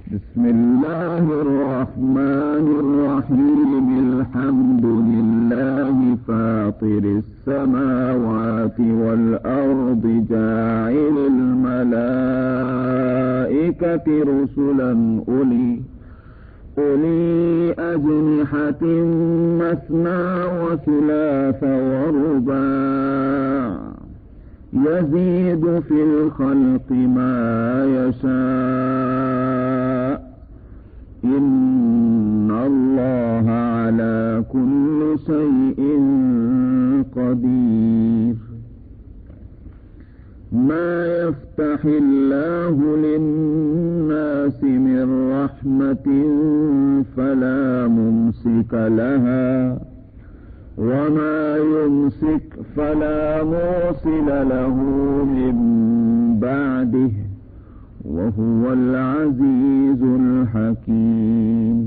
بسم الله الرحمن الرحيم. الحمد لله فاطر السماوات والأرض جاعل الملائكة رسلا أولي أجنحة مثنى وثلاث ورباع يزيد في الخلق ما يشاء إن الله على كل شيء قدير. ما يفتح الله للناس من رحمة فلا ممسك لها وما يمسك فلا مرسل له من بعده وهو العزيز الحكيم.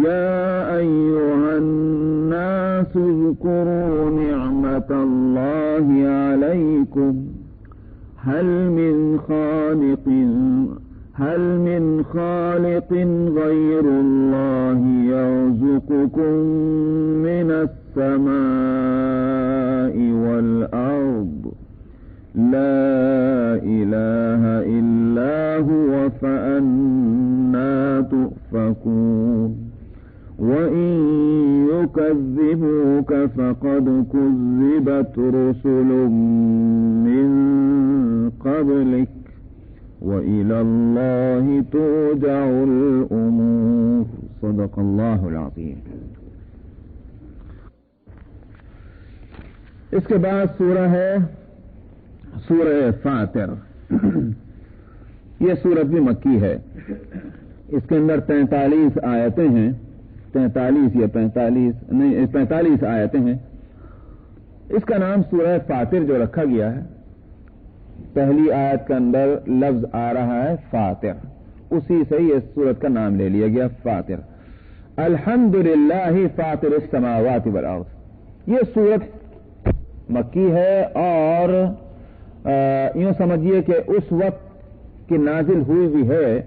يا أيها الناس اذكروا نعمة الله عليكم هل من خالق غير الله يرزقكم من السماء والأرض لا إله إلا هو فأنى تؤفكون. وإن يكذبوك فقد كذبت رسل من قبلك وإلى الله ترجع الأمور. صدق الله العظيم. اس کے بعد سورہ ہے سورہ فاطر. یہ سورت بھی مکی ہے. اس کے اندر 43 آیتیں ہیں. 45 آیتیں ہیں. اس کا نام سورہ فاطر جو رکھا گیا ہے، پہلی آیت کے اندر لفظ آ رہا ہے فاطر، اسی سے یہ سورت کا نام لے لیا گیا فاطر. الحمدللہ فاطر السماوات والارض. یہ سورت مکی ہے اور یوں سمجھیے کہ اس وقت کی نازل ہوئی بھی ہے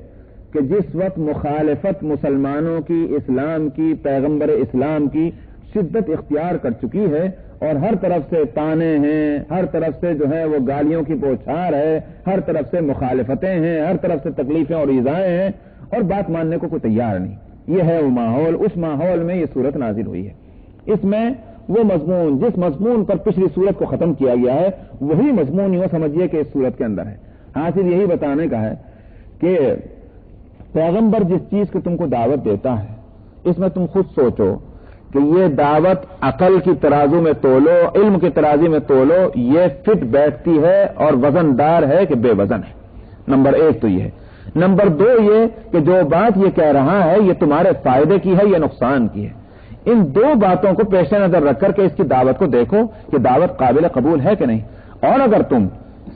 کہ جس وقت مخالفت مسلمانوں کی، اسلام کی، پیغمبر اسلام کی شدت اختیار کر چکی ہے اور ہر طرف سے طعنے ہیں، ہر طرف سے جو ہے وہ گالیوں کی بوچھار ہے، ہر طرف سے مخالفتیں ہیں، ہر طرف سے تکلیفیں اور ایذائیں ہیں اور بات ماننے کو کوئی تیار نہیں. یہ ہے وہ ماحول. اس ماحول میں یہ سورت نازل ہوئی ہے. اس میں وہ مضمون جس مضمون پر پچھلی سورت کو ختم کیا گیا ہے وہی مضمون یوں سمجھیے کہ اس سورت کے اندر ہے. حاصل یہی بتانے کا ہے کہ پیغمبر جس چیز کو تم کو دعوت دیتا ہے اس میں تم خود سوچو کہ یہ دعوت عقل کی ترازو میں تولو، علم کی ترازی میں تولو، یہ فٹ بیٹھتی ہے اور وزن دار ہے کہ بے وزن ہے. نمبر 1 تو یہ ہے. نمبر 2 یہ کہ جو بات یہ کہہ رہا ہے یہ تمہارے فائدے کی ہے یا نقصان کی ہے. ان 2 باتوں کو پیش نظر رکھ کر کے اس کی دعوت کو دیکھو کہ دعوت قابل قبول ہے کہ نہیں. اور اگر تم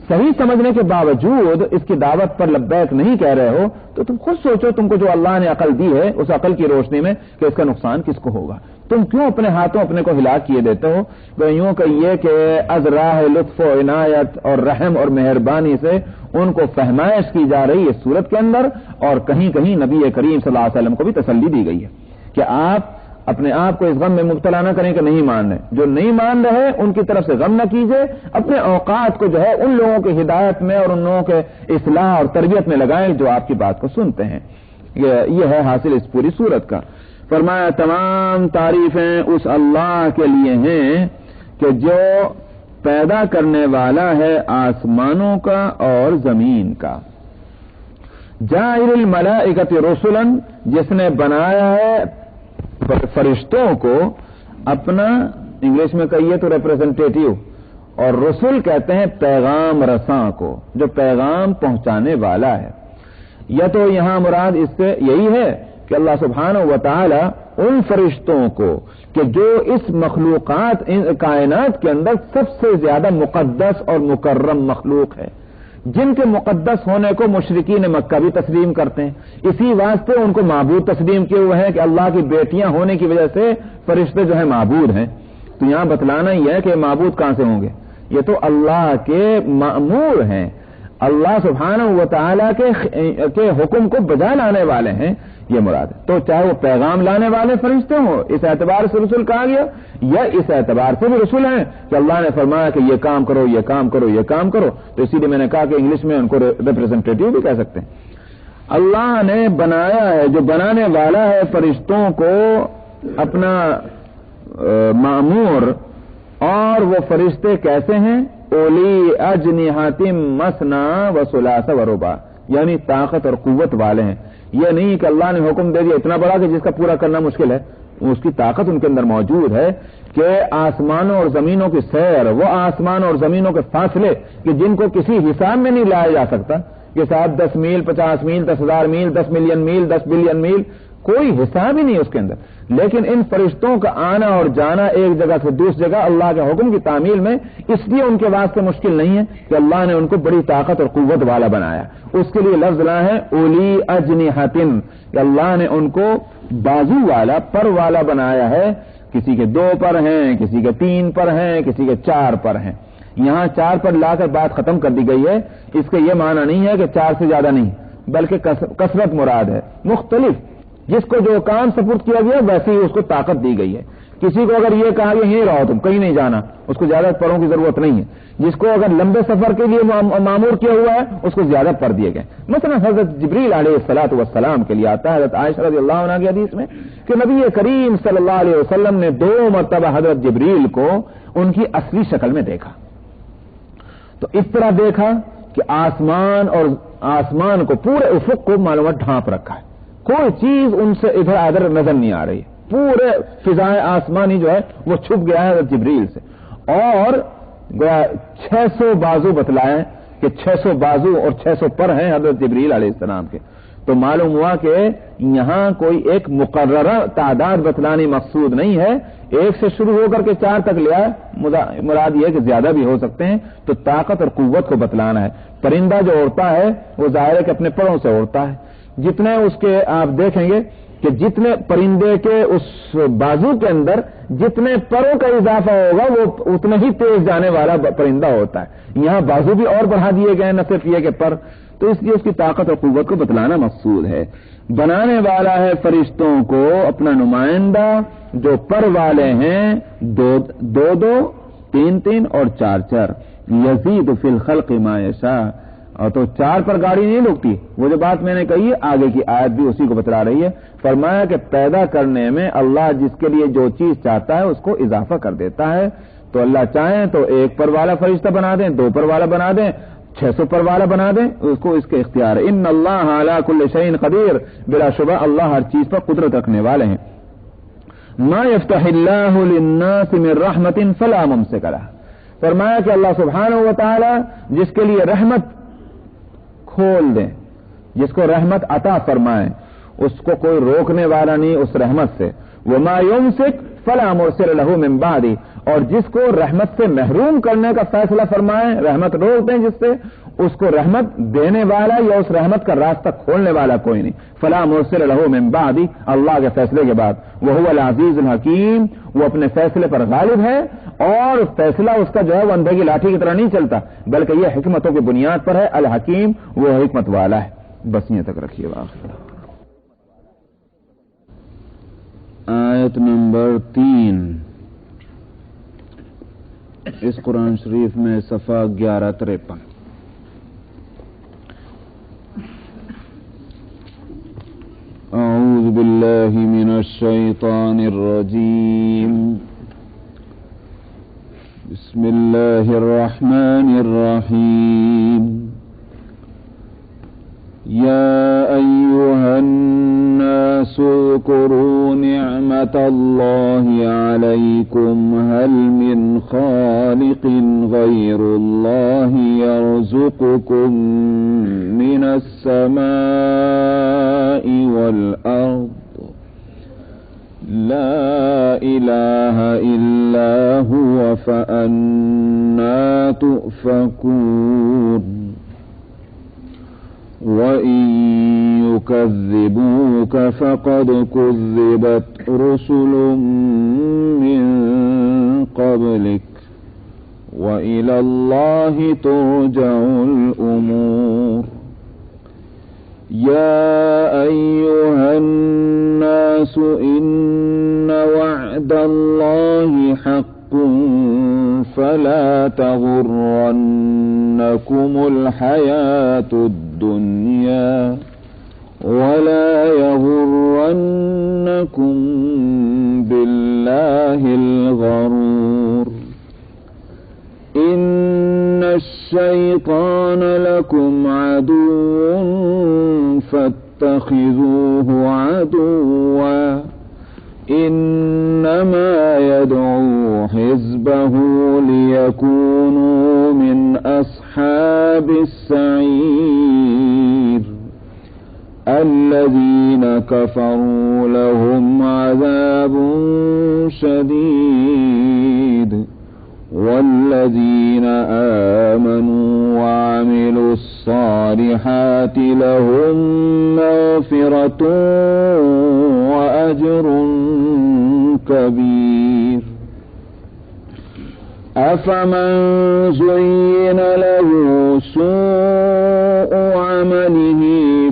صحیح سمجھنے کے باوجود اس کی دعوت پر لبیک نہیں کہہ رہے ہو تو تم خود سوچو تم کو جو اللہ نے عقل دی ہے اس عقل کی روشنی میں کہ اس کا نقصان کس کو ہوگا. تم کیوں اپنے ہاتھوں اپنے کو ہلاک کیے دیتے ہو؟ یوں کہیے کہ از راہ لطف و عنایت اور رحم اور مہربانی سے ان کو فہمائش کی جا رہی ہے صورت کے اندر، اور کہیں کہیں نبی کریم صلی اللہ علیہ وسلم کو بھی تسلی دی گئی ہے کہ آپ اپنے آپ کو اس غم میں مبتلا نہ کریں کہ نہیں مان رہے. جو نہیں مان رہے ان کی طرف سے غم نہ کیجیے، اپنے اوقات کو جو ہے ان لوگوں کی ہدایت میں اور ان لوگوں کے اصلاح اور تربیت میں لگائیں جو آپ کی بات کو سنتے ہیں. یہ ہے حاصل اس پوری سورت کا. فرمایا تمام تعریفیں اس اللہ کے لیے ہیں کہ جو پیدا کرنے والا ہے آسمانوں کا اور زمین کا. جاعل الملائکۃ رسلا، جس نے بنایا ہے فرشتوں کو اپنا، انگلش میں کہیے تو ریپریزنٹیٹیو، اور رسول کہتے ہیں پیغام رساں کو، جو پیغام پہنچانے والا ہے. یا تو یہاں مراد اس سے یہی ہے کہ اللہ سبحانہ و تعالی ان فرشتوں کو کہ جو اس مخلوقات کائنات کے اندر سب سے زیادہ مقدس اور مکرم مخلوق ہے، جن کے مقدس ہونے کو مشرکین مکہ بھی تسلیم کرتے ہیں، اسی واسطے ان کو معبود تسلیم کیے ہوئے ہیں کہ اللہ کی بیٹیاں ہونے کی وجہ سے فرشتے جو ہیں معبود ہیں. تو یہاں بتلانا ہی ہے کہ معبود کہاں سے ہوں گے؟ یہ تو اللہ کے مأمور ہیں. اللہ سبحانہ و تعالیٰ کے حکم کو بجا لانے والے ہیں، یہ مراد ہے۔ تو چاہے وہ پیغام لانے والے فرشتے ہوں، اس اعتبار سے رسول کہا گیا، یا اس اعتبار سے بھی رسول ہیں کہ اللہ نے فرمایا کہ یہ کام کرو، یہ کام کرو، یہ کام کرو، تو اسی لیے میں نے کہا کہ انگلش میں ان کو ریپرزینٹیٹیو بھی کہہ سکتے ہیں۔ اللہ نے بنایا ہے، جو بنانے والا ہے فرشتوں کو اپنا مامور، اور وہ فرشتے کیسے ہیں؟ اولی اجنحۃ مثنی و ثلاث و رباع، یعنی طاقت اور قوت والے ہیں۔ یہ نہیں کہ اللہ نے حکم دے دیا اتنا بڑا کہ جس کا پورا کرنا مشکل ہے، اس کی طاقت ان کے اندر موجود ہے کہ آسمانوں اور زمینوں کی سیر، وہ آسمان اور زمینوں کے فاصلے کہ جن کو کسی حساب میں نہیں لایا جا سکتا، کہ صاحب 10 میل، 50 میل، 10,000 میل، 10 ملین میل، 10 بلین میل، کوئی حساب ہی نہیں اس کے اندر، لیکن ان فرشتوں کا آنا اور جانا ایک جگہ سے دوسری جگہ اللہ کے حکم کی تعمیل میں اس لیے ان کے واسطے مشکل نہیں ہے کہ اللہ نے ان کو بڑی طاقت اور قوت والا بنایا۔ اس کے لیے لفظ لا ہے اولی اجنحۃ، کہ اللہ نے ان کو بازو والا، پر والا بنایا ہے۔ کسی کے 2 پر ہیں، کسی کے 3 پر ہیں، کسی کے 4 پر ہیں۔ یہاں 4 پر لا کر بات ختم کر دی گئی ہے، اس کا یہ معنی نہیں ہے کہ 4 سے زیادہ نہیں، بلکہ کثرت مراد ہے، مختلف، جس کو جو کام سپرد کیا گیا ویسے ہی اس کو طاقت دی گئی ہے۔ کسی کو اگر یہ کہا کہ یہیں رہو تم، کہیں نہیں جانا، اس کو زیادہ پروں کی ضرورت نہیں ہے۔ جس کو اگر لمبے سفر کے لیے مامور کیا ہوا ہے اس کو زیادہ پر دیے گئے۔ مثلا حضرت جبریل علیہ الصلوۃ والسلام کے لیے آتا ہے حضرت عائشہ رضی اللہ عنہا کی حدیث میں کہ نبی کریم صلی اللہ علیہ وسلم نے 2 مرتبہ حضرت جبریل کو ان کی اصلی شکل میں دیکھا، تو اس طرح دیکھا کہ آسمان کو، پورے افق کو معلومات ڈھانپ رکھا ہے، کوئی چیز ان سے ادھر ادھر نظر نہیں آ رہی ہے، پورے فضائے آسمانی جو ہے وہ چھپ گیا ہے حضرت جبریل سے، اور 600 بازو بتلائے کہ 600 بازو اور 600 پر ہیں حضرت جبریل علیہ السلام کے۔ تو معلوم ہوا کہ یہاں کوئی ایک مقررہ تعداد بتلانی مقصود نہیں ہے، 1 سے شروع ہو کر کے 4 تک لیا ہے، مراد یہ کہ زیادہ بھی ہو سکتے ہیں، تو طاقت اور قوت کو بتلانا ہے۔ پرندہ جو اڑتا ہے وہ ظاہر ہے کہ اپنے پروں سے اڑتا ہے، جتنے اس کے آپ دیکھیں گے کہ جتنے پرندے کے اس بازو کے اندر جتنے پروں کا اضافہ ہوگا وہ اتنا ہی تیز جانے والا پرندہ ہوتا ہے۔ یہاں بازو بھی اور بڑھا دیے گئے، نہ صرف یہ کہ پر، تو اس لیے اس کی طاقت اور قوت کو بتلانا مقصود ہے۔ بنانے والا ہے فرشتوں کو اپنا نمائندہ، جو پر والے ہیں 2 3 اور 4 یزید فی الخلق ما یشاء، اور تو 4 پر گاڑی نہیں رکتی، وہ جو بات میں نے کہی ہے آگے کی آیت بھی اسی کو بتلا رہی ہے۔ فرمایا کہ پیدا کرنے میں اللہ جس کے لیے جو چیز چاہتا ہے اس کو اضافہ کر دیتا ہے، تو اللہ چاہیں تو 1 پر والا فرشتہ بنا دیں، 2 پر والا بنا دیں، 600 پر والا بنا دیں، اس کو اس کے اختیار ہے۔ ان اللہ علی کل شیء قدیر، بلا شبہ اللہ ہر چیز پر قدرت رکھنے والے ہیں۔ ما یفتح اللہ للناس من رحمت فلا ممسک لها، فرمایا کہ اللہ سبحانہ و تعالی جس کے لیے رحمت کھول دیں، جس کو رحمت عطا فرمائیں، اس کو کوئی روکنے والا نہیں اس رحمت سے۔ وما یمسک فلا مرسل له من بعدہ، اور جس کو رحمت سے محروم کرنے کا فیصلہ فرمائیں، رحمت روک دیں جس سے، اس کو رحمت دینے والا یا اس رحمت کا راستہ کھولنے والا کوئی نہیں۔ فلا مرسل له من بعدہ، اللہ کے فیصلے کے بعد۔ وہو العزیز الحکیم، وہ اپنے فیصلے پر غالب ہے، اور فیصلہ اس کا جو ہے وہ اندھے کی لاٹھی کی طرح نہیں چلتا، بلکہ یہ حکمتوں کی بنیاد پر ہے۔ الحکیم، وہ حکمت والا ہے۔ بس یہ تک رکھیے گا۔ آیت نمبر 3 اس قرآن شریف میں صفحہ 1153۔ اعوذ باللہ من الشیطان الرجیم، بسم اللہ الرحمن الرحیم۔ یا ایہا الناس اذکروا نعمت اللہ علیکم هل من خالق غیر اللہ یرزقکم من السماء والارض لا الہ الا هو فأنا تؤفکون۔ وَإِن يُكَذِّبُوكَ فَقَدْ كُذِّبَتْ رُسُلٌ مِّن قَبْلِكَ وإلى الله ترجع الأمور. يا أيها الناس إن وعد الله حق فلا تغرنكم الحياة الدنيا ولا يغرنكم بالله الغرور. إن الشيطان لكم عدو فاتخذوه عدوا إنما يدعو حزبه ليكونوا من أصحاب السعير. الذين كفروا لهم عذاب شديد والذين آمنوا وعملوا الصالحات لهم مغفرة وأجر كبير. أفمن زين له سوء عمله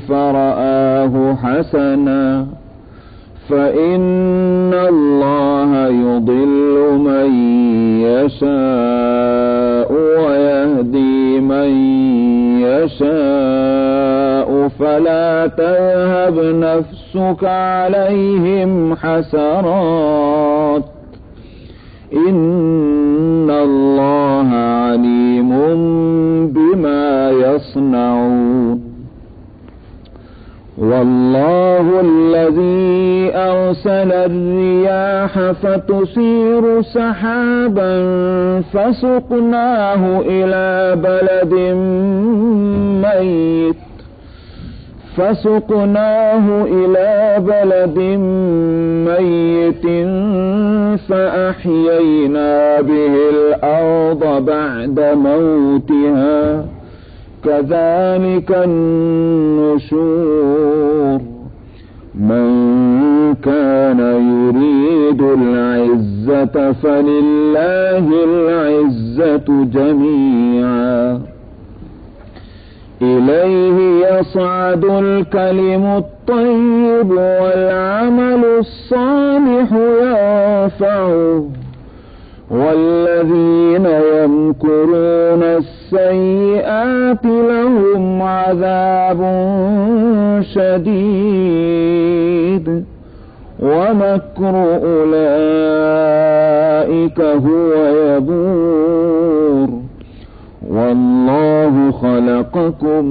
فرآه حسنا فإن الله يضل من يشاء ويهدي من يشاء فلا تذهب نفسك عليهم حسرات إن الله عليم بما يصنعون. والله الذي أرسل الرياح فتثير سحابا فسقناه إلى بلد ميت فأحيينا به الأرض بعد موتها كذلك النشور. من كان يريد العزة فلله العزة جميعا إليه يصعد الكلم الطيب والعمل الصالح يرفعه والذين يمكرون السيئات لهم عذاب شديد ومكر أولئك هو يبور. والله خلقكم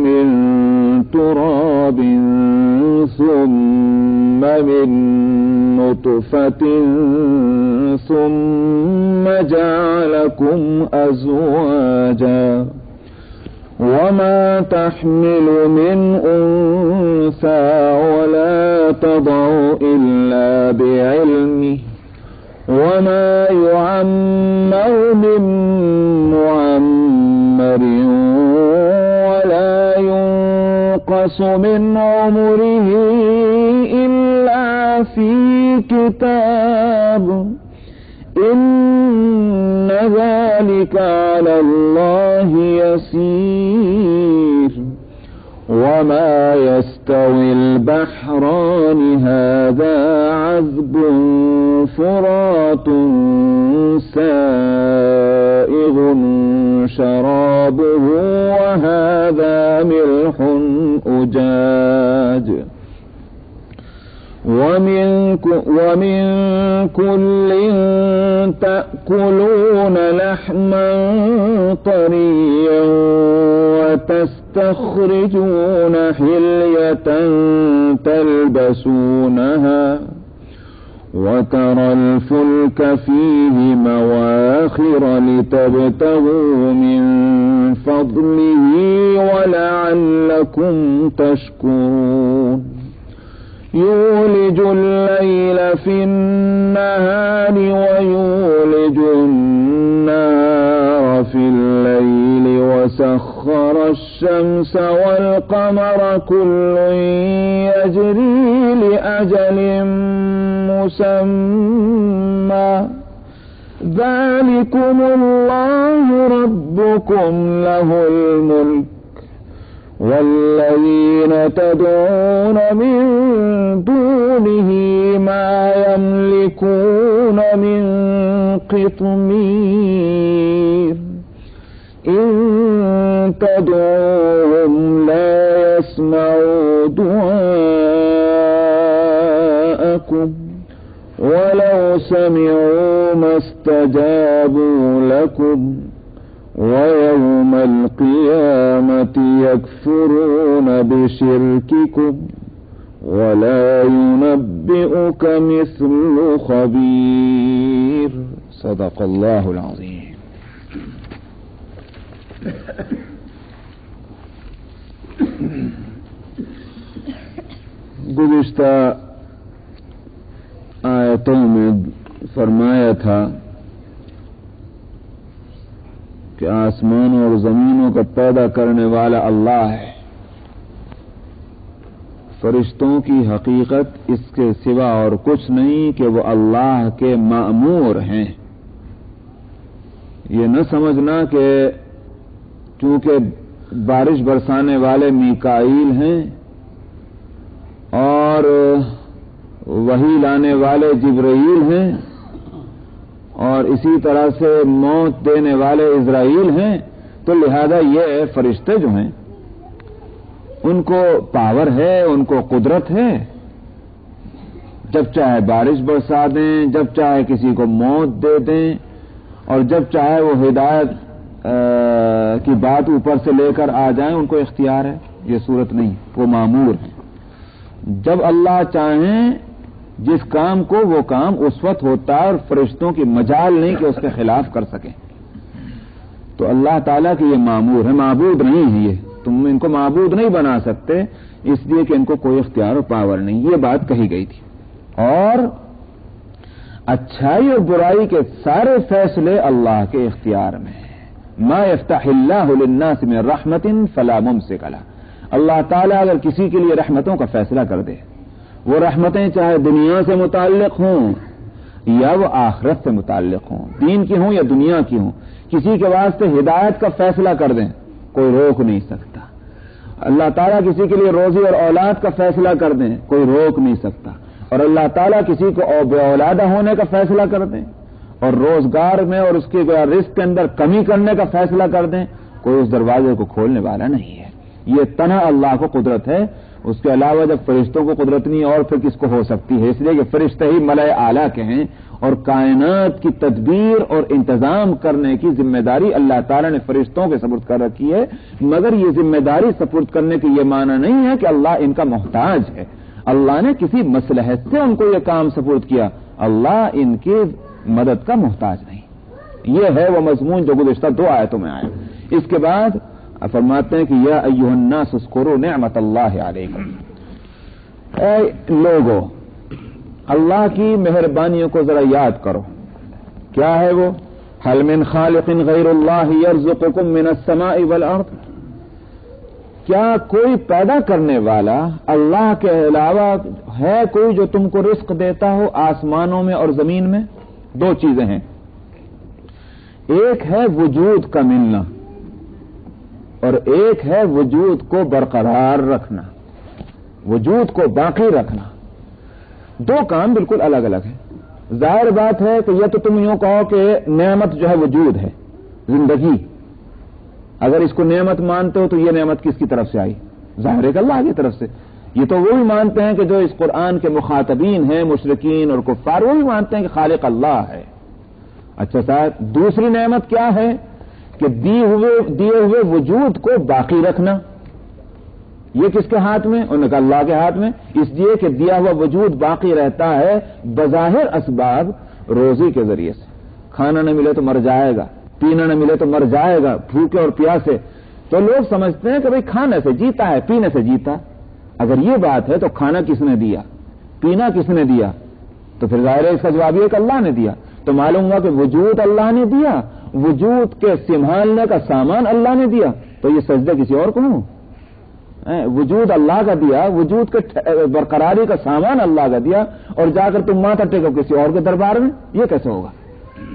من تراب ثم من نطفة ثم جعلكم أزواجا وما تحمل من أنثى ولا تضع إلا بعلمه وما يعمر من معمر ولا ينقص من عمره إلا في كتاب إن ذلك على الله يسير. وما يستوي البحران هذا عذب فرات سائغ شرابه وهذا ملح أجاج ومن كل تأكلون لحما طريا وتستخرجون حلية تلبسونها وترى الفلك فيه مواخر لتبتغوا من فضله ولعلكم تشكرون. يولج الليل في النهار ويولج النهار في الليل وسخر الشمس والقمر كل يجري لأجل مسمى ذلكم الله ربكم له الملك والذين تدعون من دونه ما يملكون من قطمير إن تدعوهم لا يسمعوا دعاءكم ولو سمعوا ما استجابوا لكم ويوم القيامة يكفرون بشرككم ولا ينبئك مثل خبير. صدق الله العظيم. گزشتہ آیتوں میں فرمایا تھا کہ آسمانوں اور زمینوں کا پیدا کرنے والا اللہ ہے. فرشتوں کی حقیقت اس کے سوا اور کچھ نہیں کہ وہ اللہ کے مأمور ہیں. یہ نہ سمجھنا کہ چونکہ بارش برسانے والے میکائیل ہیں اور وحی لانے والے جبرائیل ہیں اور اسی طرح سے موت دینے والے اسرائیل ہیں تو لہذا یہ فرشتے جو ہیں ان کو پاور ہے، ان کو قدرت ہے، جب چاہے بارش برسا دیں، جب چاہے کسی کو موت دے دیں اور جب چاہے وہ ہدایت کی بات اوپر سے لے کر آ جائیں، ان کو اختیار ہے. یہ صورت نہیں، وہ مامور ہیں. جب اللہ چاہیں جس کام کو وہ کام اس وقت ہوتا ہے اور فرشتوں کی مجال نہیں کہ اس کے خلاف کر سکیں. تو اللہ تعالیٰ کی یہ مامور ہے، معبود نہیں ہے. یہ تم ان کو معبود نہیں بنا سکتے اس لیے کہ ان کو کوئی اختیار و پاور نہیں. یہ بات کہی گئی تھی. اور اچھائی اور برائی کے سارے فیصلے اللہ کے اختیار میں ہیں. ما یفتح اللہ للناس من رحمت فلا ممسک لها. اللہ تعالیٰ اگر کسی کے لیے رحمتوں کا فیصلہ کر دے، وہ رحمتیں چاہے دنیا سے متعلق ہوں یا وہ آخرت سے متعلق ہوں، دین کی ہوں یا دنیا کی ہوں، کسی کے واسطے ہدایت کا فیصلہ کر دیں کوئی روک نہیں سکتا. اللہ تعالیٰ کسی کے لیے روزی اور اولاد کا فیصلہ کر دیں کوئی روک نہیں سکتا. اور اللہ تعالیٰ کسی کو بے اولادہ ہونے کا فیصلہ کر دیں اور روزگار میں اور اس کے رزق کے اندر کمی کرنے کا فیصلہ کر دیں، کوئی اس دروازے کو کھولنے والا نہیں ہے. یہ تنہا اللہ کو قدرت ہے. اس کے علاوہ جب فرشتوں کو قدرت نہیں اور پھر کس کو ہو سکتی ہے؟ اس لیے کہ فرشتے ہی ملائے اعلیٰ کے ہیں اور کائنات کی تدبیر اور انتظام کرنے کی ذمہ داری اللہ تعالیٰ نے فرشتوں کے سپرد کر رکھی ہے. مگر یہ ذمہ داری سپرد کرنے کی یہ معنی نہیں ہے کہ اللہ ان کا محتاج ہے. اللہ نے کسی مصلحت سے ان کو یہ کام سپرد کیا. اللہ ان کی مدد کا محتاج نہیں. یہ ہے وہ مضمون جو گزشتہ 2 آیتوں میں آیا. اس کے بعد فرماتے ہیں کہ یا ایھا الناس اذکروا نعمت اللہ علیکم. اے لوگو، اللہ کی مہربانیوں کو ذرا یاد کرو. کیا ہے وہ؟ هل من خالق غیر اللہ یرزقکم من السماء والارض. کیا کوئی پیدا کرنے والا اللہ کے علاوہ ہے کوئی جو تم کو رزق دیتا ہو آسمانوں میں اور زمین میں؟ 2 چیزیں ہیں. ایک ہے وجود کا ملنا اور ایک ہے وجود کو برقرار رکھنا، وجود کو باقی رکھنا. 2 کام بالکل الگ الگ ہیں. ظاہر بات ہے کہ یہ تو تم یوں کہو کہ نعمت جو ہے وجود ہے، زندگی. اگر اس کو نعمت مانتے ہو تو یہ نعمت کس کی طرف سے آئی؟ ظاہر ہے کہ اللہ کی طرف سے. یہ تو وہی مانتے ہیں کہ جو اس قرآن کے مخاطبین ہیں، مشرکین اور کفار، وہی مانتے ہیں کہ خالق اللہ ہے. اچھا صاحب، دوسری نعمت کیا ہے؟ کہ دیے ہوئے وجود کو باقی رکھنا. یہ کس کے ہاتھ میں؟ انہوں نے کہا اللہ کے ہاتھ میں. اس لیے کہ دیا ہوا وجود باقی رہتا ہے بظاہر اسباب، روزی کے ذریعے سے. کھانا نہ ملے تو مر جائے گا، پینا نہ ملے تو مر جائے گا بھوکے اور پیاسے. تو لوگ سمجھتے ہیں کہ بھئی کھانے سے جیتا ہے، پینے سے جیتا. اگر یہ بات ہے تو کھانا کس نے دیا، پینا کس نے دیا؟ تو پھر ظاہر ہے اس کا جواب یہ کہ اللہ نے دیا. تو معلوم ہوا کہ وجود اللہ نے دیا، وجود کے سنبھالنے کا سامان اللہ نے دیا. تو یہ سجدے کسی اور کو ہوں؟ وجود اللہ کا دیا، وجود کے برقراری کا سامان اللہ کا دیا، اور جا کر تم ماتھا ٹیکو کسی اور کے دربار میں؟ یہ کیسے ہوگا؟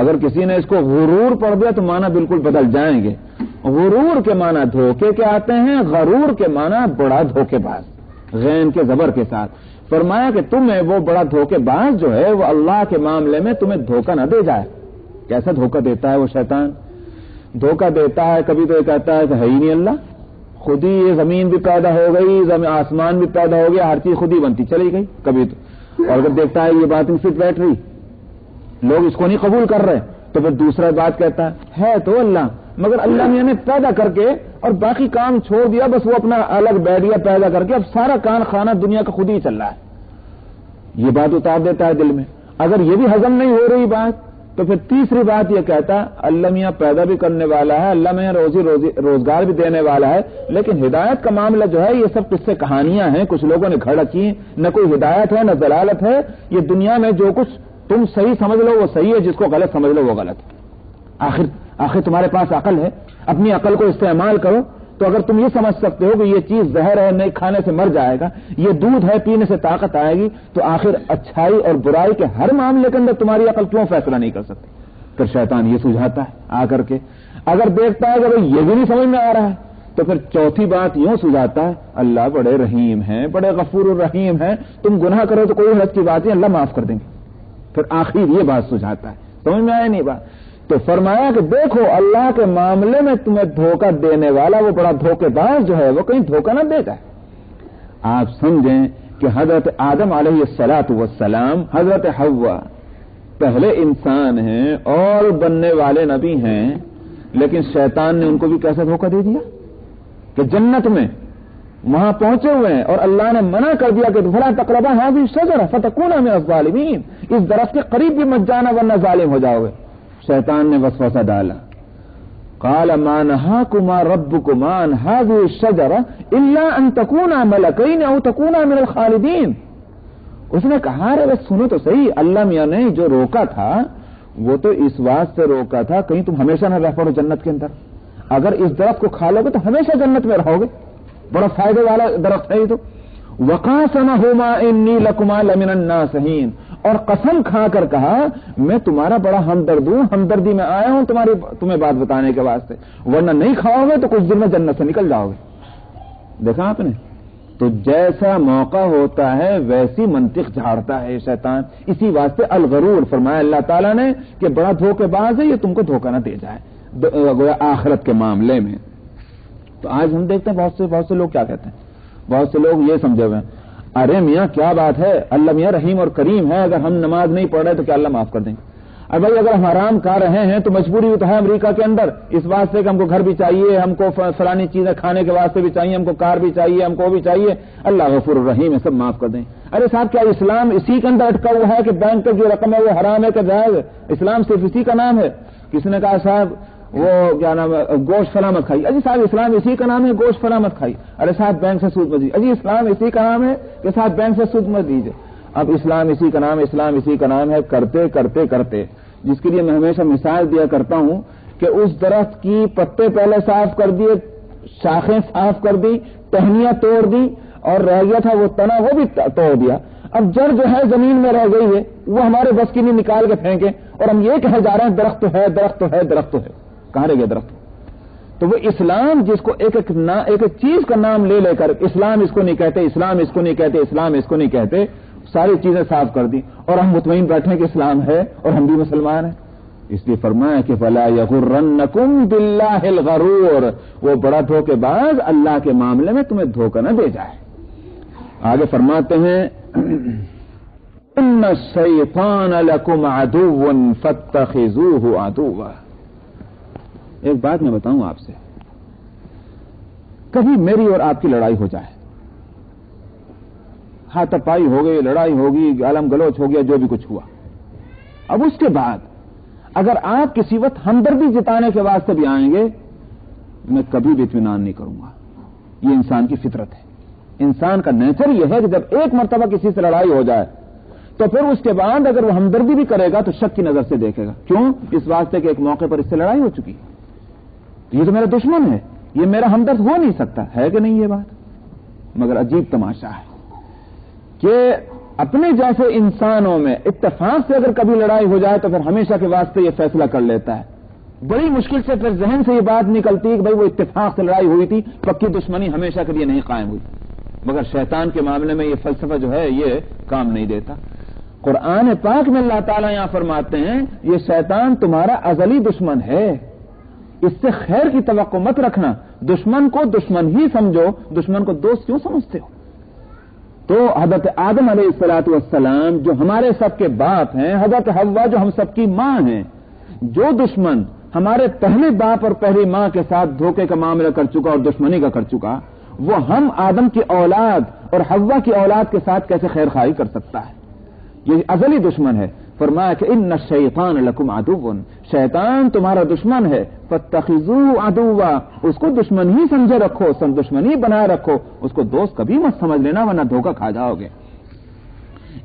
اگر کسی نے اس کو غرور پڑھ دیا تو معنی بالکل بدل جائیں گے. غرور کے معنی دھوکے کے آتے ہیں, غرور کے معنی بڑا دھوکے باز, غین کے زبر کے ساتھ. فرمایا کہ تمہیں وہ بڑا دھوکے باز جو ہے وہ اللہ کے معاملے میں تمہیں دھوکہ نہ دے جائے. کیسا دھوکہ دیتا ہے وہ شیطان؟ دھوکہ دیتا ہے کبھی تو یہ کہتا ہے کہ ہے ہی نہیں اللہ, خود ہی یہ زمین بھی پیدا ہو گئی, آسمان بھی پیدا ہو گیا, ہر چیز خود ہی بنتی چلی گئی کبھی تو. اور اگر دیکھتا ہے یہ بات نہیں فٹ بیٹھ رہی, لوگ اس کو نہیں قبول کر رہے, تو پھر دوسرا بات کہتا ہے تو اللہ, مگر اللہ میاں نے پیدا کر کے اور باقی کام چھوڑ دیا, بس وہ اپنا الگ بیٹھ گیا پیدا کر کے, اب سارا کان خانہ دنیا کا خود ہی چل رہا ہے. یہ بات اتار دیتا ہے دل میں. اگر یہ بھی ہضم نہیں ہو رہی بات تو پھر تیسری بات یہ کہتا اللہ میاں پیدا بھی کرنے والا ہے, اللہ میاں روزگار بھی دینے والا ہے, لیکن ہدایت کا معاملہ جو ہے یہ سب قصے کہانیاں ہیں, کچھ لوگوں نے گھڑ رکھی ہیں, نہ کوئی ہدایت ہے نہ ضلالت ہے. یہ دنیا میں جو کچھ تم صحیح سمجھ لو وہ صحیح ہے, جس کو غلط سمجھ لو وہ غلط ہے. آخر تمہارے پاس عقل ہے, اپنی عقل کو استعمال کرو. تو اگر تم یہ سمجھ سکتے ہو کہ یہ چیز زہر ہے, نہیں کھانے سے مر جائے گا, یہ دودھ ہے پینے سے طاقت آئے گی, تو آخر اچھائی اور برائی کے ہر معاملے کے اندر تمہاری عقل کیوں فیصلہ نہیں کر سکتی؟ پھر شیطان یہ سجھاتا ہے آ کر کے, اگر دیکھتا ہے کہ بھئی یہ بھی نہیں سمجھ میں آ رہا ہے, تو پھر چوتھی بات یوں سجھاتا ہے اللہ بڑے رحیم ہیں, بڑے غفور الرحیم ہیں, تم گناہ کرو تو کوئی حد کی بات ہے, اللہ معاف کر دیں گے. پھر آخر یہ بات سجھاتا ہے, سمجھ میں آئے نہیں بات. تو فرمایا کہ دیکھو اللہ کے معاملے میں تمہیں دھوکہ دینے والا وہ بڑا دھوکے باز جو ہے وہ کہیں دھوکہ نہ دے جائے. آپ سمجھیں کہ حضرت آدم علیہ الصلوۃ والسلام, حضرت حوا پہلے انسان ہیں اور بننے والے نبی ہیں, لیکن شیطان نے ان کو بھی کیسا دھوکہ دے دیا کہ جنت میں وہاں پہنچے ہوئے ہیں اور اللہ نے منع کر دیا کہ فلا تقربا هذه الشجرة فتكونا من الظالمين, اس درخت کے قریب بھی مت جانا ورنہ ظالم ہو جاؤ گے. شیطان نے وسوسہ ڈالا, قال ما نهاكما ربكما عن هذه الشجرة الا ان تكونا ملكين او تكونا من الخالدين. اس نے کہا رے بس سنو تو صحیح, اللہ میاں نے جو روکا تھا وہ تو اس بات سے روکا تھا کہیں تم ہمیشہ نہ رہ پڑو جنت کے اندر, اگر اس درخت کو کھا لو گے تو ہمیشہ جنت میں رہو گے, بڑا فائدے والا درخت ہے یہ تو. وقاسمہما انی لکما لمن الناصحین, اور قسم کھا کر کہا میں تمہارا بڑا ہمدرد ہوں, ہمدردی میں آیا ہوں تمہیں بات بتانے کے واسطے, ورنہ نہیں کھاؤ گے تو کچھ دن میں جنت سے نکل جاؤ گے. دیکھا آپ نے, تو جیسا موقع ہوتا ہے ویسی منطق جھاڑتا ہے شیطان. اسی واسطے الغرور فرمایا اللہ تعالیٰ نے کہ بڑا دھوکے باز ہے, یہ تم کو دھوکہ نہ دے جائے گویا آخرت کے معاملے میں. تو آج ہم دیکھتے ہیں بہت سے لوگ کیا کہتے ہیں, بہت سے لوگ یہ سمجھے ہوئے ہیں ارے میاں کیا بات ہے, اللہ میاں رحیم اور کریم ہے, اگر ہم نماز نہیں پڑھ رہے تو کیا اللہ معاف کر دیں گے؟ اب بھائی اگر ہم حرام کھا رہے ہیں تو مجبوری تو ہے امریکہ کے اندر اس واسطے کہ ہم کو گھر بھی چاہیے, ہم کو فلانی چیزیں کھانے کے واسطے بھی چاہیے, ہم کو کار بھی چاہیے, ہم کو بھی چاہیے, اللہ غفور الرحیم ہے, سب معاف کر دیں. ارے صاحب کیا اسلام اسی کے اندر اٹکا ہوا ہے کہ بینک کا جو رقم ہے وہ حرام ہے کہ جائز ہے؟ اسلام صرف اسی کا نام ہے. کسی نے کہا صاحب وہ کیا نام ہے گوشت فلاں مت کھائی, اجی صاحب اسلام اسی کا نام ہے گوشت فلاں مت کھائی. ارے صاحب بینک سے سود مت دیجیے, اجی اسلام اسی کا نام ہے کہ صاحب بینک سے سود مت دیجیے. اب اسلام اسی کا نام ہے, اسلام اسی کا نام ہے, کرتے کرتے کرتے, جس کے لیے میں ہمیشہ مثال دیا کرتا ہوں کہ اس درخت کی پتے پہلے صاف کر دیے, شاخیں صاف کر دی, ٹہنیاں توڑ دی, اور رہ گیا تھا وہ تنا وہ بھی توڑ دیا. اب جڑ جو ہے زمین میں رہ گئی ہے وہ ہمارے بس کی نہیں نکال کے پھینکے, اور ہم یہ کہے جا رہے ہیں درخت تو ہے, درخت تو ہے, درخت تو ہے. کہاں رہ گیا درخت؟ تو وہ اسلام جس کو ایک ایک چیز کا نام لے لے کر اسلام اس کو نہیں کہتے, اسلام اس کو نہیں کہتے, اسلام اس کو نہیں کہتے, ساری چیزیں صاف کر دی اور ہم مطمئن بیٹھے کہ اسلام ہے اور ہم بھی مسلمان ہیں. اس لیے فرمایا کہ فلا یغرنکم باللہ الغرور, وہ بڑا دھوکے باز اللہ کے معاملے میں تمہیں دھوکہ نہ دے جائے. آگے فرماتے ہیں ان الشیطان لکم عدو فاتخذوہ عدوا. ایک بات میں بتاؤں آپ سے, کبھی میری اور آپ کی لڑائی ہو جائے, ہاتھ پائی ہو گئی, لڑائی ہوگی, گالم گلوچ ہو گیا, جو بھی کچھ ہوا, اب اس کے بعد اگر آپ کسی وقت ہمدردی جتانے کے واسطے بھی آئیں گے, میں کبھی بھی اطمینان نہیں کروں گا. یہ انسان کی فطرت ہے, انسان کا نیچر یہ ہے کہ جب ایک مرتبہ کسی سے لڑائی ہو جائے تو پھر اس کے بعد اگر وہ ہمدردی بھی کرے گا تو شک کی نظر سے دیکھے گا. کیوں؟ اس واسطے کہ ایک موقع پر اس سے لڑائی ہو چکی, یہ تو میرا دشمن ہے, یہ میرا ہمدرد ہو نہیں سکتا ہے کہ نہیں یہ بات. مگر عجیب تماشا ہے کہ اپنے جیسے انسانوں میں اتفاق سے اگر کبھی لڑائی ہو جائے تو پھر ہمیشہ کے واسطے یہ فیصلہ کر لیتا ہے. بڑی مشکل سے پھر ذہن سے یہ بات نکلتی ہے کہ بھائی وہ اتفاق سے لڑائی ہوئی تھی، پکی دشمنی ہمیشہ کے لیے نہیں قائم ہوئی. مگر شیطان کے معاملے میں یہ فلسفہ جو ہے یہ کام نہیں دیتا. قرآن پاک میں اللہ تعالیٰ یہاں فرماتے ہیں یہ شیطان تمہارا ازلی دشمن ہے، اس سے خیر کی توقع مت رکھنا. دشمن کو دشمن ہی سمجھو، دشمن کو دوست کیوں سمجھتے ہو؟ تو حضرت آدم علیہ الصلوۃ والسلام جو ہمارے سب کے باپ ہیں، حضرت حوا جو ہم سب کی ماں ہیں، جو دشمن ہمارے پہلے باپ اور پہلی ماں کے ساتھ دھوکے کا معاملہ کر چکا اور دشمنی کا کر چکا، وہ ہم آدم کی اولاد اور حوا کی اولاد کے ساتھ کیسے خیر خواہی کر سکتا ہے؟ یہ ازلی دشمن ہے. فرمایا کہ ان الشیطان لکم عدو، شیطان تمہارا دشمن ہے، فاتخذوه عدوا، اس کو دشمن ہی سمجھے رکھو، دشمنی بنائے رکھو، اس کو دوست کبھی مت سمجھ لینا ورنہ دھوکہ کھا جاؤ گے.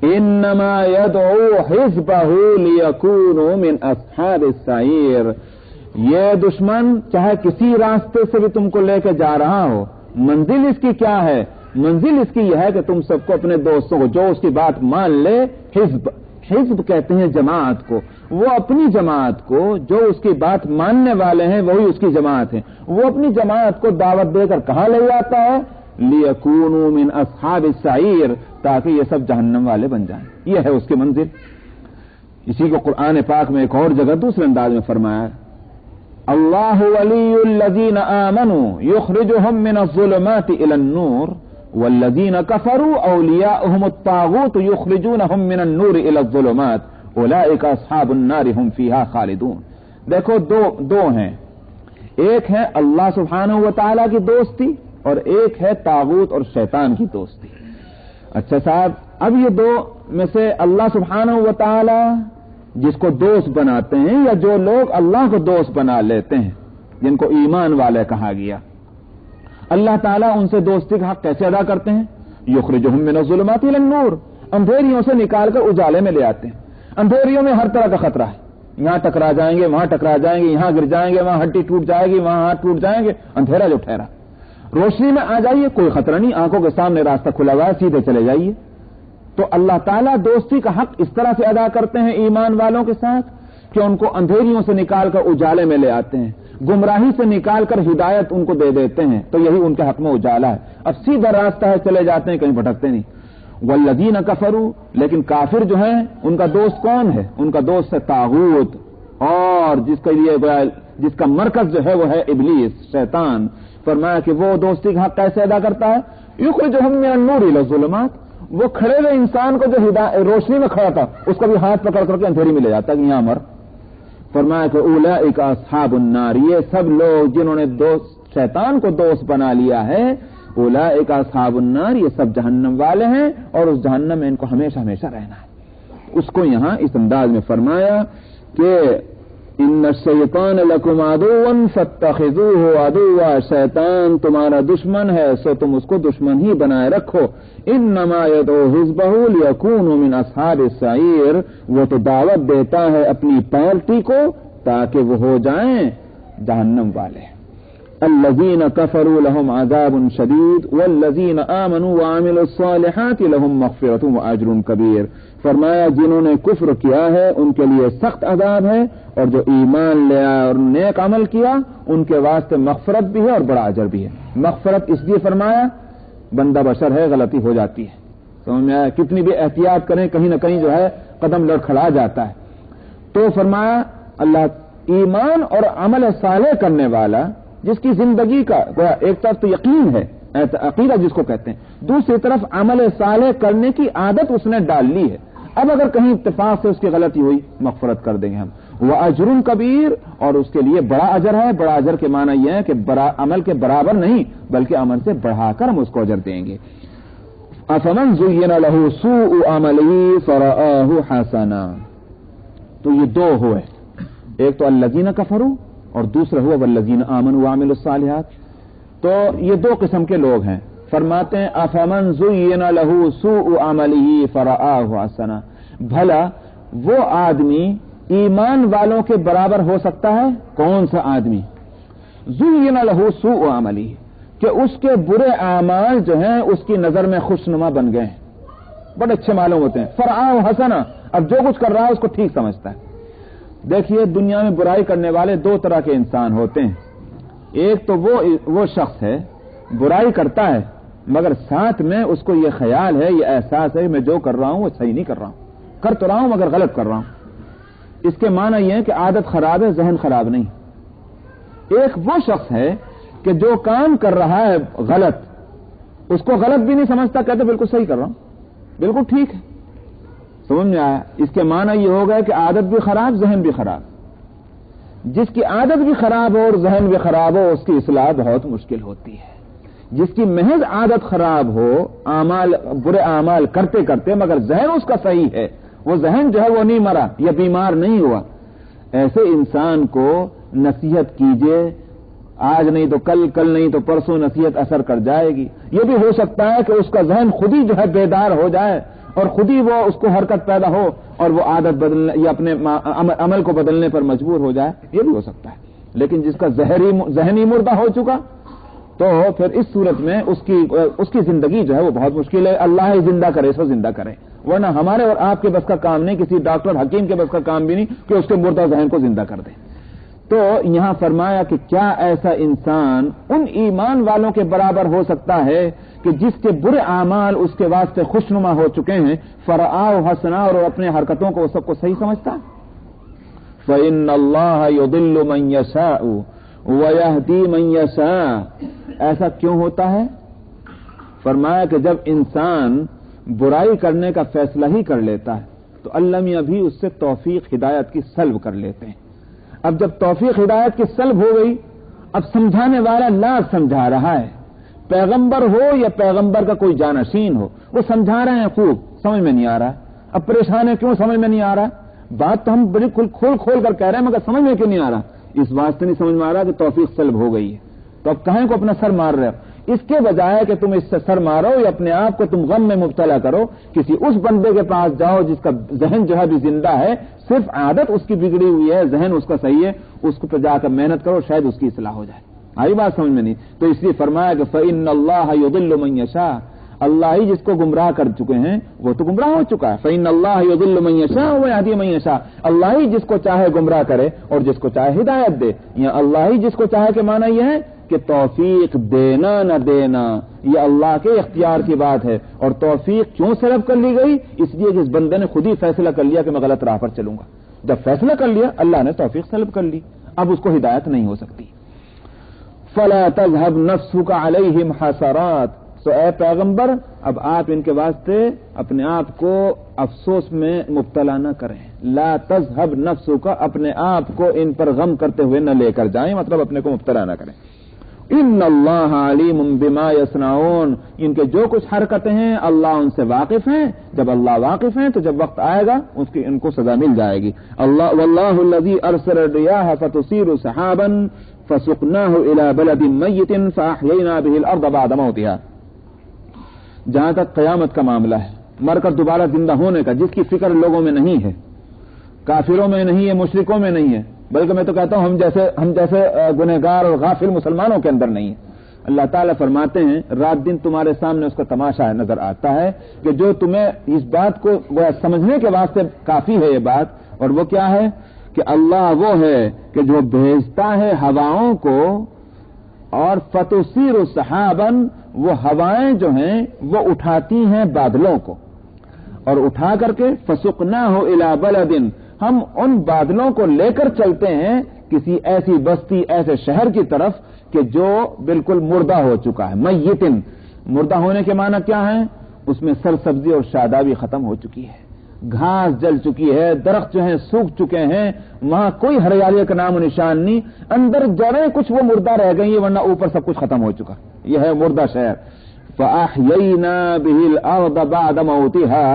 انما يدعو حزبه ليكونوا من اصحاب السعير، یہ دشمن چاہے کسی راستے سے بھی تم کو لے کے جا رہا ہو، منزل اس کی کیا ہے؟ منزل اس کی یہ ہے کہ تم سب کو اپنے دوستوں کو جو اس کی بات مان لے، حزب کہتے ہیں جماعت کو، وہ اپنی جماعت کو جو اس کی بات ماننے والے ہیں وہی اس کی جماعت ہے، وہ اپنی جماعت کو دعوت دے کر کہاں لے جاتا ہے؟ لِيَكُونُوا مِنْ أَصْحَابِ السَّعِيرِ، تاکہ یہ سب جہنم والے بن جائیں. یہ ہے اس کی منزل. اسی کو قرآن پاک میں ایک اور جگہ دوسرے انداز میں فرمایا، اللہ ولی الذین آمنوا یخرجهم من الظلمات الى النور والذین کفروا اولیاؤهم الطاغوت یخرجونهم من النور الى الظلمات اولئک اصحاب النار هم فیہا خالدون. دیکھو دو ہیں، ایک ہے اللہ سبحانہ و تعالی کی دوستی اور ایک ہے طاغوت اور شیطان کی دوستی. اچھا صاحب، اب یہ دو میں سے اللہ سبحانہ و تعالی جس کو دوست بناتے ہیں یا جو لوگ اللہ کو دوست بنا لیتے ہیں جن کو ایمان والے کہا گیا، اللہ تعالیٰ ان سے دوستی کا حق کیسے ادا کرتے ہیں؟ یخرجہم من الظلمات الی النور، اندھیریوں سے نکال کر اجالے میں لے آتے ہیں. اندھیریوں میں ہر طرح کا خطرہ ہے، یہاں ٹکرا جائیں گے، وہاں ٹکرا جائیں گے، یہاں گر جائیں گے، وہاں ہڈی ٹوٹ جائے گی، وہاں ہاتھ ٹوٹ جائیں گے. اندھیرا جو ٹھہرا، روشنی میں آ جائیے، کوئی خطرہ نہیں، آنکھوں کے سامنے راستہ کھلا ہوا ہے، سیدھے چلے جائیے. تو اللہ تعالیٰ دوستی کا حق اس طرح سے ادا کرتے ہیں ایمان والوں کے ساتھ کہ ان کو اندھیریوں سے نکال کر اجالے میں لے آتے ہیں، گمراہی سے نکال کر ہدایت ان کو دے دیتے ہیں. تو یہی ان کے حق میں اجالا ہے، اب سیدھا راستہ ہے، چلے جاتے ہیں، کہیں بھٹکتے نہیں. والذین کفروا، لیکن کافر جو ہیں ان کا دوست کون ہے؟ ان کا دوست ہے طاغوت، اور جس کا مرکز جو ہے وہ ہے ابلیس، شیطان. فرمایا کہ وہ دوستی کا حق کیسے ادا کرتا ہے؟ یخرجہم من النور الی الظلمات، وہ کھڑے ہوئے انسان کو جو روشنی میں کھڑا تھا اس کو بھی ہاتھ پکڑ کر کے اندھیری میں لے جاتا ہے کہ یہاں مر. فرمایا کہ اولئک اصحاب النار، یہ سب لوگ جنہوں نے شیطان کو دوست بنا لیا ہے، اولئک اصحاب النار، یہ سب جہنم والے ہیں اور اس جہنم میں ان کو ہمیشہ ہمیشہ رہنا ہے. اس کو یہاں اس انداز میں فرمایا کہ ان الشیطان لکم عدو فاتخذوه عدوا، شیطان تمہارا دشمن ہے سو تم اس کو دشمن ہی بنائے رکھو. انما يدعو حزبه ليكونوا من اصحاب السعير، وہ تو دعوت دیتا ہے اپنی پارٹی کو تاکہ وہ ہو جائیں جہنم والے. الذين كفروا لهم عذاب شديد والذين آمنوا وعملوا الصالحات لهم مغفرة وأجر كبير. فرمایا جنہوں نے کفر کیا ہے ان کے لیے سخت عذاب ہے، اور جو ایمان لے آیا اور نیک عمل کیا ان کے واسطے مغفرت بھی ہے اور بڑا اجر بھی ہے. مغفرت اس لیے فرمایا بندہ بشر ہے، غلطی ہو جاتی ہے، سمجھ میں آیا، کتنی بھی احتیاط کریں کہیں نہ کہیں جو ہے قدم لڑکھڑا جاتا ہے. تو فرمایا اللہ ایمان اور عمل صالح کرنے والا جس کی زندگی کا ایک طرف تو یقین ہے، عقیدہ جس کو کہتے ہیں، دوسری طرف عمل صالح کرنے کی عادت اس نے ڈال لی ہے. اب اگر کہیں اتفاق سے اس کی غلطی ہوئی مغفرت کر دیں گے ہم. وَأَجْرٌ كَبِيرٌ، اور اس کے لیے بڑا اجر ہے. بڑا اجر کے معنی یہ ہے کہ عمل کے برابر نہیں بلکہ عمل سے بڑھا کر ہم اس کو اجر دیں گے. أَفَمَنْ زُيِّنَ لَهُ سُوءُ عَمَلِهِ فَرَآهُ حَسَنًا، تو یہ دو ہوئے، ایک تو الذین کفروا اور دوسرا ہوا والذین آمنوا وعملوا الصالحات. تو یہ دو قسم کے لوگ ہیں. فرماتے ہیں افمن زین لہ سوء عملہ فرآہ حسنا، بھلا وہ آدمی ایمان والوں کے برابر ہو سکتا ہے؟ کون سا آدمی؟ زین لہ سوء عملہ، کہ اس کے برے اعمال جو ہیں اس کی نظر میں خوشنما بن گئے ہیں. بڑے اچھے معلوم ہوتے ہیں، فرعاؤ حسنا، اب جو کچھ کر رہا ہے اس کو ٹھیک سمجھتا ہے۔ دیکھیے دنیا میں برائی کرنے والے دو طرح کے انسان ہوتے ہیں، ایک تو وہ شخص ہے برائی کرتا ہے مگر ساتھ میں اس کو یہ خیال ہے، یہ احساس ہے میں جو کر رہا ہوں وہ صحیح نہیں کر رہا ہوں، کر تو رہا ہوں مگر غلط کر رہا ہوں۔ اس کے معنی یہ ہے کہ عادت خراب ہے، ذہن خراب نہیں۔ ایک وہ شخص ہے کہ جو کام کر رہا ہے غلط، اس کو غلط بھی نہیں سمجھتا، کہتے بالکل صحیح کر رہا ہوں، بالکل ٹھیک ہے۔ سمجھ میں آیا؟ اس کے معنی یہ ہوگا کہ عادت بھی خراب، ذہن بھی خراب۔ جس کی عادت بھی خراب ہو اور ذہن بھی خراب ہو اس کی اصلاح بہت مشکل ہوتی ہے۔ جس کی محض عادت خراب ہو، برے اعمال کرتے کرتے مگر ذہن اس کا صحیح ہے، وہ ذہن جو ہے وہ نہیں مرا یا بیمار نہیں ہوا، ایسے انسان کو نصیحت کیجئے، آج نہیں تو کل نہیں تو پرسوں نصیحت اثر کر جائے گی۔ یہ بھی ہو سکتا ہے کہ اس کا ذہن خود ہی جو ہے بیدار ہو جائے اور خود ہی وہ اس کو حرکت پیدا ہو اور وہ عادت بدلنے یا اپنے عمل کو بدلنے پر مجبور ہو جائے، یہ بھی ہو سکتا ہے۔ لیکن جس کا ذہنی مردہ ہو چکا تو پھر اس صورت میں اس کی زندگی جو ہے وہ بہت مشکل ہے۔ اللہ ہی زندہ کرے سو زندہ کرے، ورنہ ہمارے اور آپ کے بس کا کام نہیں، کسی ڈاکٹر حکیم کے بس کا کام بھی نہیں کہ اس کے مردہ ذہن کو زندہ کر دے۔ تو یہاں فرمایا کہ کیا ایسا انسان ان ایمان والوں کے برابر ہو سکتا ہے کہ جس کے برے اعمال اس کے واسطے خوشنما ہو چکے ہیں، فرعاء حسنا، اور اپنے حرکتوں کو سب کو صحیح سمجھتا ہے؟ فَإِنَّ اللَّهَ يُضِلُّ مَن يَشَاءُ وَيَهْدِي مَن يَشَاءُ۔ ایسا کیوں ہوتا ہے؟ فرمایا کہ جب انسان برائی کرنے کا فیصلہ ہی کر لیتا ہے تو اللہ میاں بھی اس سے توفیق ہدایت کی سلب کر لیتے ہیں۔ اب جب توفیق ہدایت کی سلب ہو گئی، اب سمجھانے والا لاکھ سمجھا رہا ہے، پیغمبر ہو یا پیغمبر کا کوئی جانشین ہو، وہ سمجھا رہے ہیں خوب، سمجھ میں نہیں آ رہا۔ اب پریشان ہے کیوں سمجھ میں نہیں آ رہا؟ بات تو ہم بڑی کھول کر کہہ رہے ہیں مگر سمجھ میں کیوں نہیں آ رہا؟ اس واسطے نہیں سمجھ میں آ رہا کہ توفیق سلب ہو گئی ہے، تو اب کہیں کو اپنا سر مار رہے ہو۔ اس کے بجائے کہ تم اس سے سر مارو یا اپنے آپ کو تم غم میں مبتلا کرو، کسی اس بندے کے پاس جاؤ جس کا ذہن جو ہے بھی زندہ ہے، صرف عادت اس کی بگڑی ہوئی ہے، ذہن اس کا صحیح ہے، اس کو جا کر محنت کرو، شاید اس کی اصلاح ہو جائے۔ آئی بات سمجھ میں نہیں؟ تو اس لیے فرمایا کہ فَإِنَّ اللَّهَ يُضِلُّ مَن يَشَاءُ، اللہ ہی جس کو گمراہ کر چکے ہیں وہ تو گمراہ ہو چکا ہے۔ فَإِنَّ اللَّهَ يُضِلُّ مَن يَشَاءُ وَيَهْدِي مَن يَشَاءُ، اللہ ہی جس کو چاہے گمراہ کرے اور جس کو چاہے ہدایت دے، یا اللہ ہی جس کو چاہے کے معنی یہ ہے کہ توفیق دینا نہ دینا یہ اللہ کے اختیار کی بات ہے۔ اور توفیق کیوں سلب کر لی گئی؟ اس لیے کہ اس بندے نے خود ہی فیصلہ کر لیا کہ میں غلط راہ پر چلوں گا۔ جب فیصلہ کر لیا اللہ نے توفیق سلب کر لی، اب اس کو ہدایت نہیں ہو سکتی۔ فَلَا تَذْهَبْ نَفْسُكَ عَلَيْهِمْ حَسَرَاتٍ، تو اے پیغمبر اب آپ ان کے واسطے اپنے آپ کو افسوس میں مبتلا نہ کریں۔ لا تذهب نفسك، اپنے آپ کو ان پر غم کرتے ہوئے نہ لے کر جائیں، مطلب اپنے کو مبتلا نہ کریں۔ ان اللہ علیم بما یصنعون، ان کے جو کچھ حرکتیں ہیں اللہ ان سے واقف ہیں، جب اللہ واقف ہیں تو جب وقت آئے گا ان کو سزا مل جائے گی۔ اللہ واللہ الذی ارسل الرياح فتثير سحابا فسقناه الى بلد میت فاحیینا به الارض بعد موتها۔ جہاں تک قیامت کا معاملہ ہے، مر کر دوبارہ زندہ ہونے کا، جس کی فکر لوگوں میں نہیں ہے، کافروں میں نہیں ہے، مشرکوں میں نہیں ہے، بلکہ میں تو کہتا ہوں ہم جیسے گنہگار اور غافل مسلمانوں کے اندر نہیں ہے۔ اللہ تعالیٰ فرماتے ہیں رات دن تمہارے سامنے اس کا تماشا نظر آتا ہے کہ جو تمہیں اس بات کو سمجھنے کے واسطے کافی ہے یہ بات، اور وہ کیا ہے کہ اللہ وہ ہے کہ جو بھیجتا ہے ہواؤں کو، اور فتصیر سحابا، وہ ہوائیں جو ہیں وہ اٹھاتی ہیں بادلوں کو، اور اٹھا کر کے فسقناہ الی بلد، ہم ان بادلوں کو لے کر چلتے ہیں کسی ایسی بستی، ایسے شہر کی طرف کہ جو بالکل مردہ ہو چکا ہے۔ میتن، مردہ ہونے کے معنی کیا ہے؟ اس میں سرسبزی اور شادابی ختم ہو چکی ہے، گھاس جل چکی ہے، درخت جو ہیں سوکھ چکے ہیں، وہاں کوئی ہریالی کا نام و نشان نہیں، اندر جڑیں کچھ وہ مردہ رہ گئی ہیں ورنہ اوپر سب کچھ ختم ہو چکا، یہ ہے مردہ شہر۔ فَأَحْيَيْنَا بِهِ الْأَرْضَ بَعْدَ مَوْتِهَا،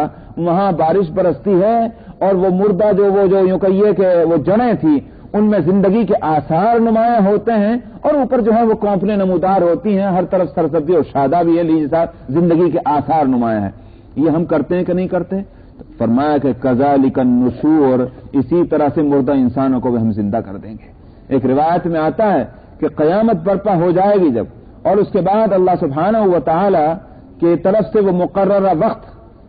وہاں بارش برستی ہے اور وہ مردہ جو یوں کہیے کہ وہ جڑیں تھی ان میں زندگی کے آثار نمایاں ہوتے ہیں، اور اوپر جو ہے وہ کونپنے نمودار ہوتی ہیں، ہر طرف سرسبزی اور شادابی ہے، لیجیے صاحب زندگی کے آثار نمایاں ہیں۔ یہ ہم کرتے ہیں کہ نہیں کرتے؟ فرمایا کہ کذالک النشور، اسی طرح سے مردہ انسانوں کو بھی ہم زندہ کر دیں گے۔ ایک روایت میں آتا ہے کہ قیامت برپا ہو جائے گی جب، اور اس کے بعد اللہ سبحانہ و تعالی کی طرف سے وہ مقررہ وقت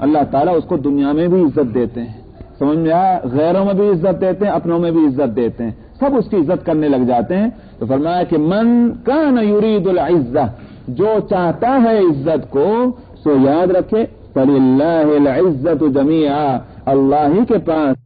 اللہ تعالیٰ اس کو دنیا میں بھی عزت دیتے ہیں. سمجھ میں آیا؟ غیروں میں بھی عزت دیتے ہیں، اپنوں میں بھی عزت دیتے ہیں، سب اس کی عزت کرنے لگ جاتے ہیں. تو فرمایا کہ من کان یرید العزہ، جو چاہتا ہے عزت کو سو یاد رکھے فللہ العزت جمیعا، اللہ ہی کے پاس